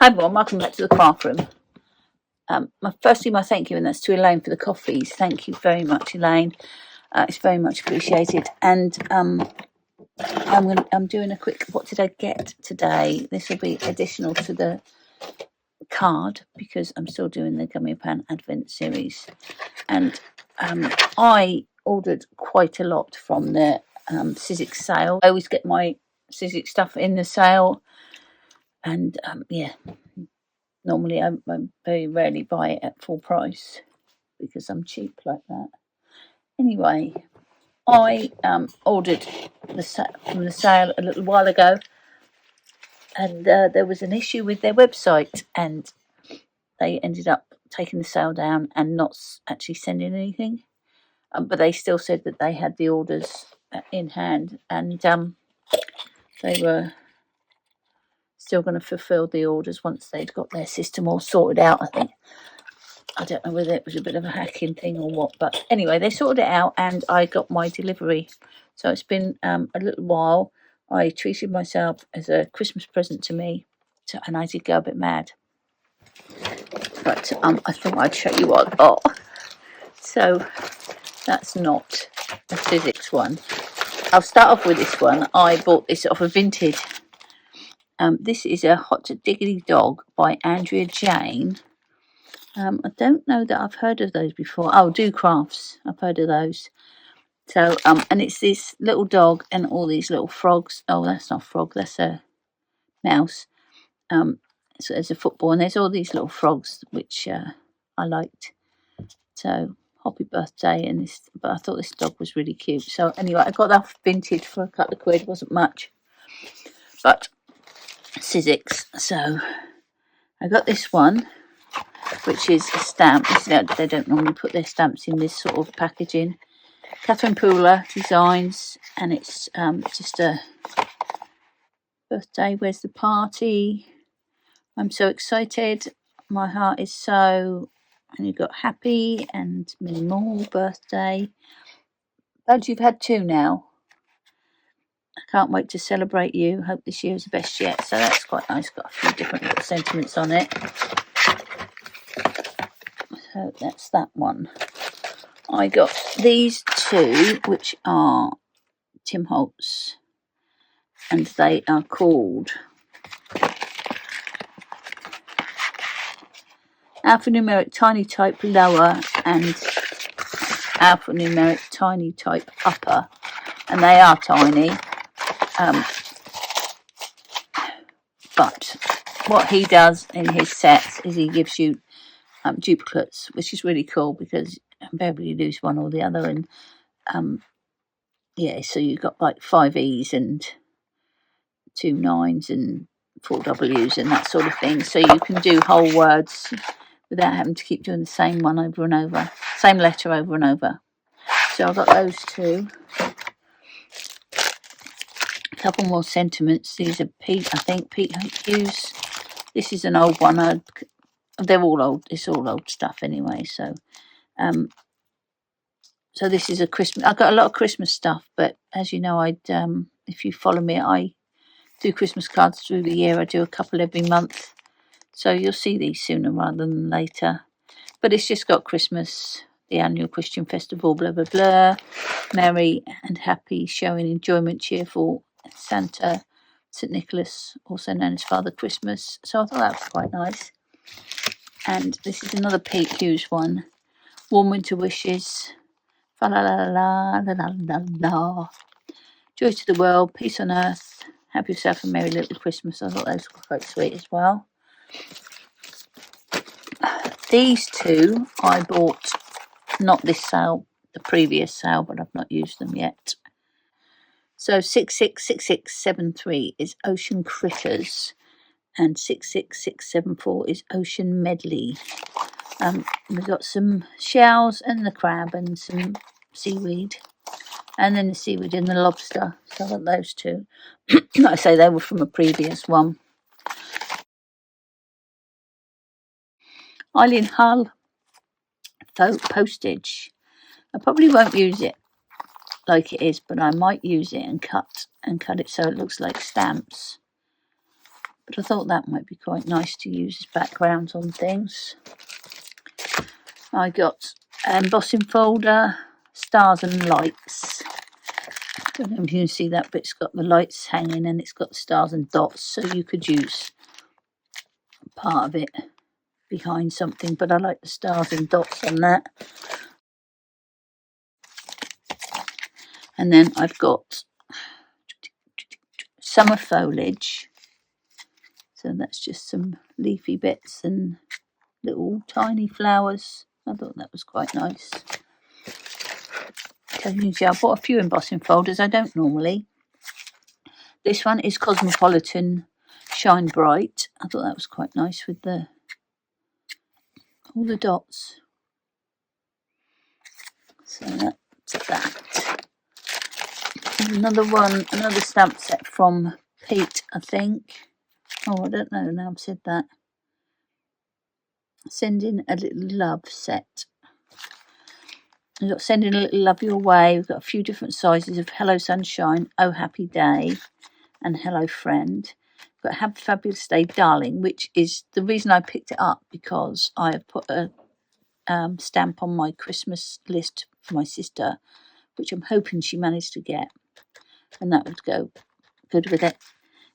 Hi everyone, welcome back to the craft room. Firstly, my thank you, and that's to Elaine for the coffees. Thank you very much, Elaine. It's very much appreciated. And I'm doing a quick what did I get today. This will be additional to the card because I'm still doing the Gummy Pan Advent series. And I ordered quite a lot from the Sizzix sale. I always get my Sizzix stuff in the sale, and yeah. Normally, I very rarely buy it at full price because I'm cheap like that. Anyway, I ordered from the sale a little while ago, and there was an issue with their website, and they ended up taking the sale down and not actually sending anything. But they still said that they had the orders in hand, and they were still going to fulfill the orders once they'd got their system all sorted out, I think. I don't know whether it was a bit of a hacking thing or what, but anyway, they sorted it out and I got my delivery. So it's been a little while. I treated myself as a Christmas present to me, and I did go a bit mad. But I thought I'd show you what I got. So that's not a Sizzix one. I'll start off with this one. I bought this off of Vinted. This is a Hot Diggity Dog by Andrea Jane. I don't know that I've heard of those before. Oh, Do Crafts. I've heard of those. So, and it's this little dog and all these little frogs. Oh, that's not a frog. That's a mouse. So there's a football and there's all these little frogs, which I liked. So, happy birthday. And this, but I thought this dog was really cute. So anyway, I got that off Vinted for a couple of quid. It wasn't much. But Sizzix. So I got this one, which is a stamp. They don't normally put their stamps in this sort of packaging. Catherine Pooler Designs, and it's just a birthday. Where's the party? I'm so excited. My heart is so. And you've got happy and many more birthday. Glad you've had 2 now. I can't wait to celebrate you. Hope this year is the best yet. So that's quite nice. Got a few different little sentiments on it. So that's that one. I got these 2, which are Tim Holtz, and they are called Alphanumeric Tiny Type Lower and Alphanumeric Tiny Type Upper, and they are tiny. But what he does in his sets is he gives you duplicates, which is really cool because invariably you lose one or the other, and yeah, so you've got like 5 E's and 2 9's and 4 W's and that sort of thing. So you can do whole words without having to keep doing the same one over and over, same letter over and over. So I've got those 2. A couple more sentiments. These are Pete, I think, Pete Hughes. This is an old one. They're all old. It's all old stuff anyway. So, so this is a Christmas. I've got a lot of Christmas stuff, but as you know, if you follow me, I do Christmas cards through the year. I do a couple every month. So you'll see these sooner rather than later. But it's just got Christmas, the annual Christian festival, blah, blah, blah. Merry and happy, showing enjoyment, cheerful, Santa, St. Nicholas, also known as Father Christmas. So I thought that was quite nice. And this is another Pete Hughes one. Warm winter wishes. Fa la la la la la la la. Joy to the world, peace on earth. Have yourself a merry little Christmas. I thought those were quite sweet as well. These 2 I bought, not this sale, the previous sale, but I've not used them yet. So 666673 is Ocean Critters, and 66674 is Ocean Medley. We've got some shells and the crab and some seaweed, and then the seaweed and the lobster. So I got those 2. Like I say, they were from a previous one. Eileen Hull postage. I probably won't use it like it is, but I might use it and cut it so it looks like stamps. but I thought that might be quite nice to use as backgrounds on things. I got an embossing folder, stars and lights. Don't know if you can see that, but it's got the lights hanging and it's got stars and dots, so you could use part of it behind something, but I like the stars and dots on that. And then I've got summer foliage, so that's just some leafy bits and little tiny flowers. I thought that was quite nice. So you can see I bought a few embossing folders. I don't normally. This one is Cosmopolitan Shine Bright. I thought that was quite nice with the all the dots. So that's that. Another one, another stamp set from Pete, I think. Oh, I don't know now I've said that. Sending a little love set. We've got Sending a Little Love Your Way. We've got a few different sizes of Hello Sunshine, Oh Happy Day, and Hello Friend. We've got Have a Fabulous Day, Darling, which is the reason I picked it up, because I have put a stamp on my Christmas list for my sister, which I'm hoping she managed to get, and that would go good with it.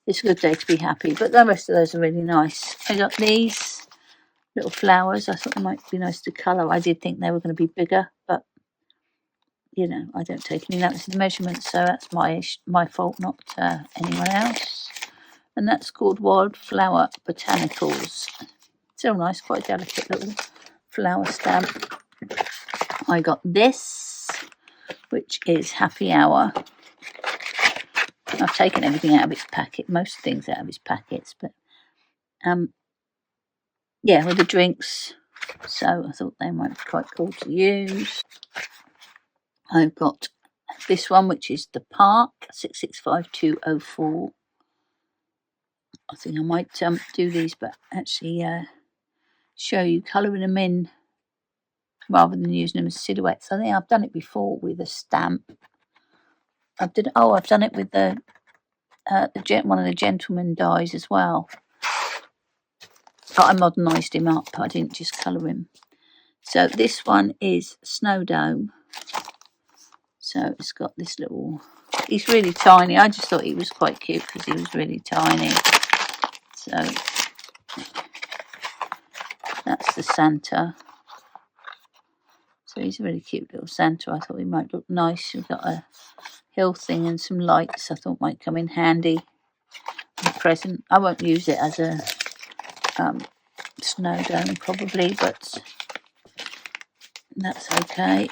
It's a good day to be happy, but the rest of those are really nice. I got these little flowers. I thought they might be nice to colour. I did think they were going to be bigger, but you know, I don't take any notice of the measurements, so that's my fault, not anyone else. And that's called Wildflower Botanicals. So nice, quite a delicate little flower stamp. I got this, which is Happy Hour. I've taken everything out of its packet, most things out of its packets, but yeah, with the drinks. So I thought they might be quite cool to use. I've got this one, which is the Park 665204. I think I might do these, but actually show you colouring them in rather than using them as silhouettes. I think I've done it before with a stamp. I've done it with the one of the gentleman dies as well. But I modernised him up. I didn't just colour him. So this one is Snow Dome. So it's got this little. He's really tiny. I just thought he was quite cute because he was really tiny. So that's the Santa. So he's a really cute little Santa. I thought he might look nice. We've got a hill thing and some lights I thought might come in handy. A present. I won't use it as a snow dome probably, but that's okay.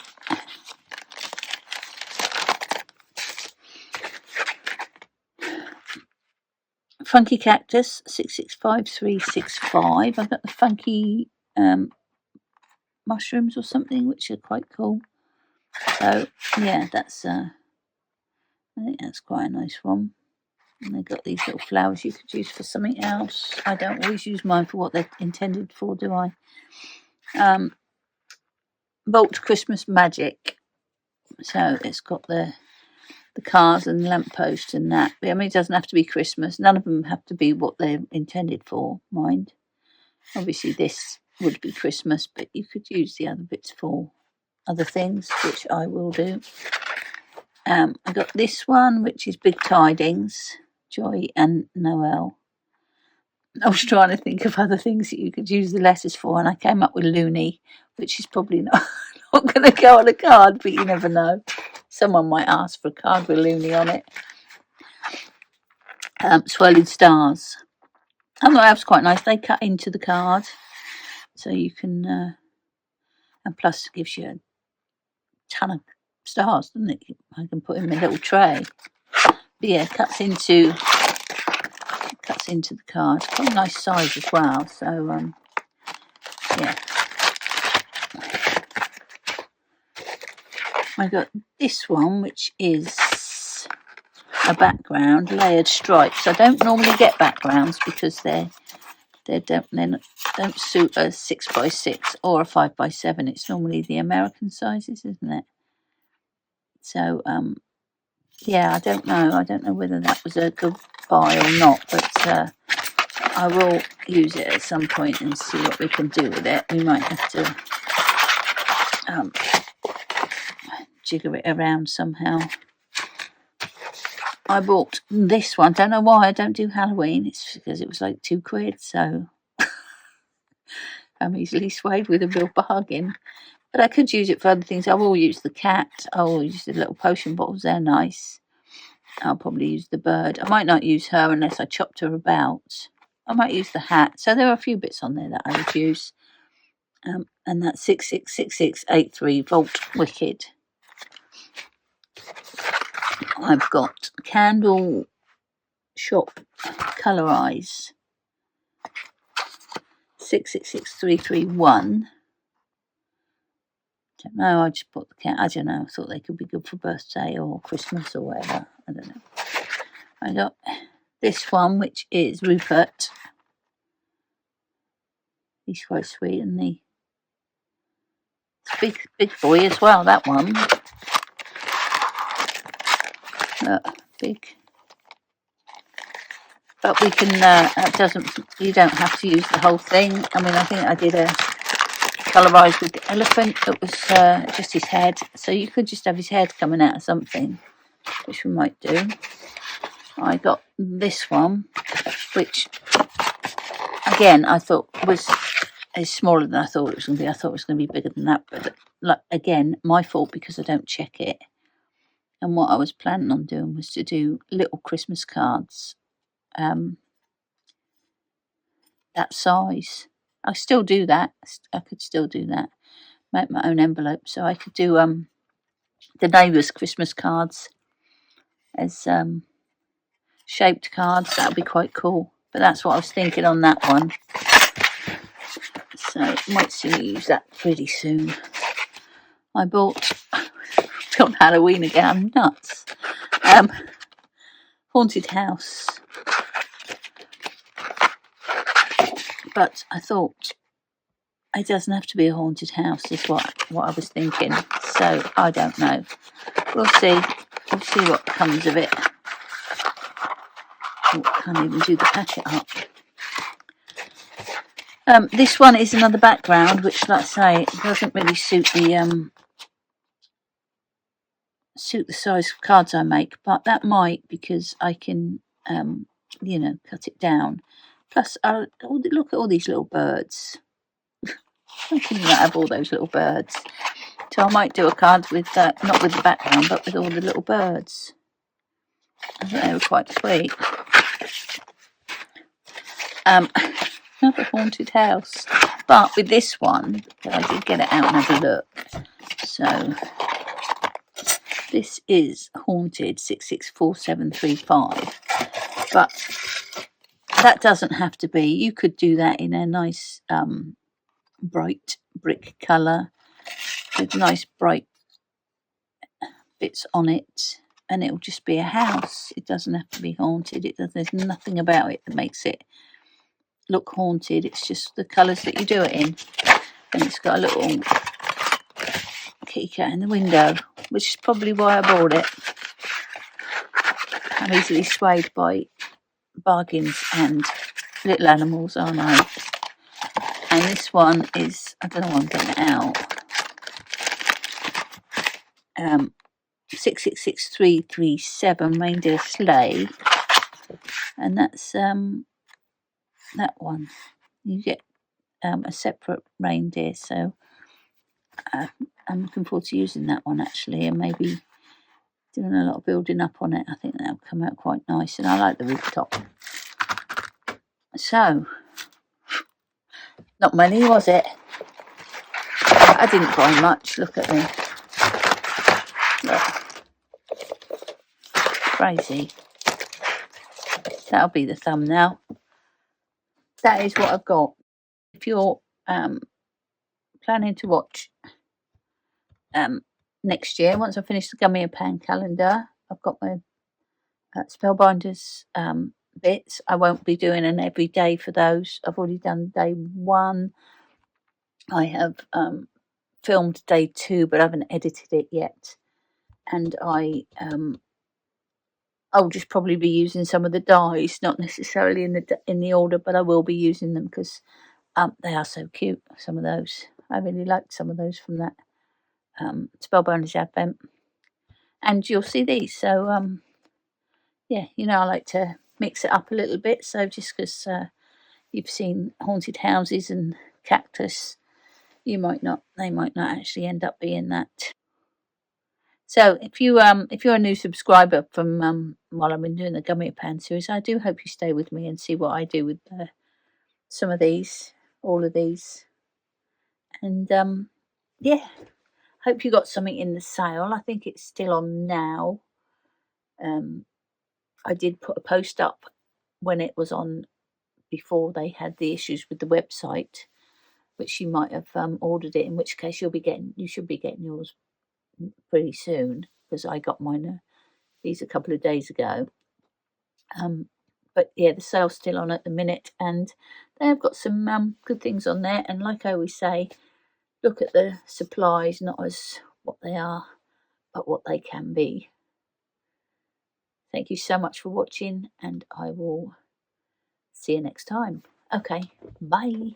Funky Cactus 665365. I've got the funky mushrooms or something, which are quite cool. So yeah, that's I think that's quite a nice one. And they've got these little flowers you could use for something else. I don't always use mine for what they're intended for, do I? Bolt Christmas Magic. So it's got the cars and lampposts and that. I mean, it doesn't have to be Christmas. None of them have to be what they're intended for, mind. Obviously, this would be Christmas, but you could use the other bits for other things, which I will do. I got this one, which is Big Tidings, Joy and Noel. I was trying to think of other things that you could use the letters for, and I came up with Looney, which is probably not going to go on a card, but you never know. Someone might ask for a card with Looney on it. Swirling Stars. I thought that was quite nice. They cut into the card, so you can, and plus it gives you a ton of stars, doesn't it? I can put in a little tray. But yeah, cuts into the card. Quite a nice size as well. So yeah. I got this one, which is a background, layered stripes. I don't normally get backgrounds because they don't suit a 6x6 or a 5x7. It's normally the American sizes, isn't it? So yeah, I don't know whether that was a good buy or not, but I will use it at some point and see what we can do with it. We might have to jigger it around somehow. I bought this one. Don't know why I don't do Halloween. It's because it was like £2, so I'm easily swayed with a real bargain. But I could use it for other things. I will use the cat. I will use the little potion bottles. They're nice. I'll probably use the bird. I might not use her unless I chopped her about. I might use the hat. So there are a few bits on there that I would use. And that's 666683 Volt Wicked. I've got Candle Shop Colour Eyes 666331. Don't know, I just bought the cat. I don't know, I thought they could be good for birthday or Christmas or whatever. I don't know. I got this one, which is Rupert. He's quite sweet, isn't he? It's big boy as well, that one. Big. But we can, you don't have to use the whole thing. I mean, I think I did a colorised with the elephant. It was just his head. So you could just have his head coming out of something, which we might do. I got this one, which, again, I thought is smaller than I thought it was going to be. I thought it was going to be bigger than that. But, like, again, my fault because I don't check it. And what I was planning on doing was to do little Christmas cards. That size. I still do that. I could still do that. Make my own envelope. So I could do the neighbours' Christmas cards as shaped cards. That would be quite cool. But that's what I was thinking on that one. So might see me use that pretty soon. I bought on Halloween again. I'm nuts. Haunted House. But I thought it doesn't have to be a haunted house, is what I was thinking. So I don't know. We'll see. We'll see what comes of it. Oh, I can't even do the packet up. This one is another background, which, like I say, doesn't really suit the size of cards I make, but that might, because I can, cut it down. Plus, look at all these little birds. How can you not have all those little birds? So I might do a card with, not with the background, but with all the little birds. I think they were quite sweet. Another haunted house. But with this one, I did get it out and have a look. So this is Haunted 664735. But that doesn't have to be. You could do that in a nice bright brick colour with nice bright bits on it, and it will just be a house. It doesn't have to be haunted. There's nothing about it that makes it look haunted. It's just the colours that you do it in. And it's got a little kitty cat in the window, which is probably why I bought it. I'm easily swayed by bargains and little animals, aren't I? And this one is, I don't know why I'm getting it out. 666337 Reindeer Sleigh, and that's that one. You get a separate reindeer, so I'm looking forward to using that one actually, and maybe doing a lot of building up on it. I think that'll come out quite nice, and I like the rooftop. So, not many, was it? I didn't buy much. Look at me. Look. Crazy. That'll be the thumbnail. That is what I've got. If you're planning to watch next year, once I finish the Gummy and Pan calendar, I've got my Spellbinders bits. I won't be doing an every day for those. I've already done day 1. I have filmed day 2, but I haven't edited it yet. And I I'll just probably be using some of the dyes, not necessarily in the order, but I will be using them because they are so cute. Some of those, I really liked some of those from that Spellbinders Advent, and you'll see these. So yeah, you know, I like to mix it up a little bit. So just because you've seen haunted houses and cactus, they might not actually end up being that. So if you're a new subscriber from while I've been doing the gummy pan series, I do hope you stay with me and see what I do with some of these, all of these, and yeah, hope you got something in the sale. I think it's still on now. I did put a post up when it was on before they had the issues with the website, which you might have ordered it. In which case you should be getting yours pretty soon, because I got mine these a couple of days ago. But yeah, the sale's still on at the minute, and they have got some good things on there. And like I always say, look at the supplies not as what they are, but what they can be. Thank you so much for watching, and I will see you next time. Okay, bye.